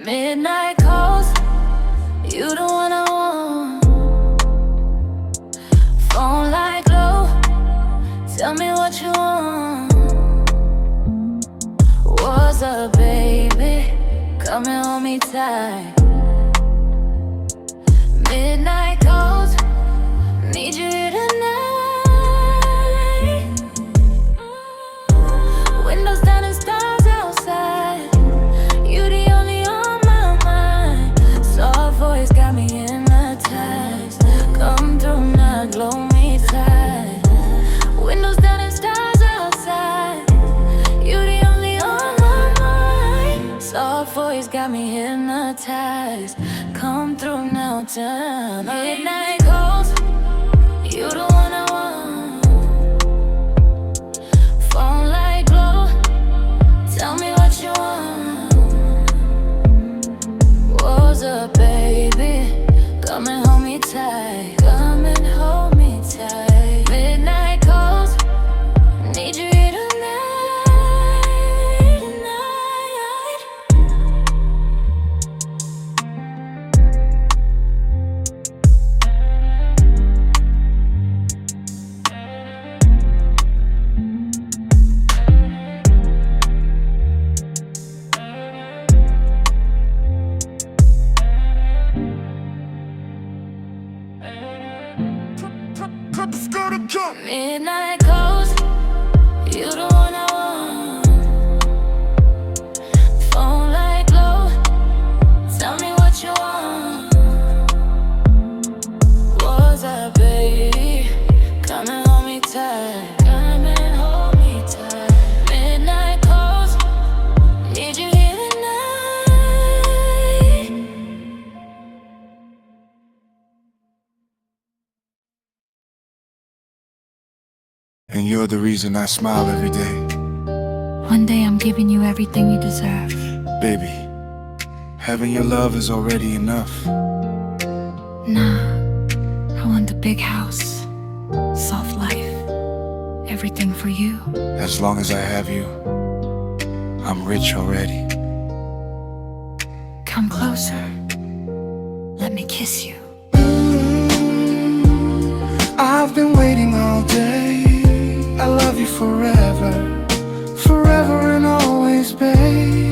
Midnight calls, you the one I want. Phone like low, tell me what you want. What's up, baby? Come and hold me tight. Midnight calls, need you here tonight. Windows down and stars outside. You the only on my mind. Soft voice got me hypnotized. Come through now, glow me tight. Windows down and stars outside. You the only on my mind. Soft voice got me hypnotized. Come through now, turn. Midnight calls, you the one I want. Phone light glow, tell me what you want. What's up, baby? Come and hold me tight. Come and hold me tight. Midnight calls, need you here tonight. Midnight calls, you the one I want. Phone light glow, tell me what you want. What's up, baby? Come and hold me tight. Come and hold me tight. Midnight calls, need you here tonight. And you're the reason I smile every day. One day I'm giving you everything you deserve. Baby, having your love is already enough. Nah, I want the big house, soft life, everything for you. As long as I have you, I'm rich already. Come closer, let me kiss you. I've been waiting all day. I love you forever, forever and always, babe.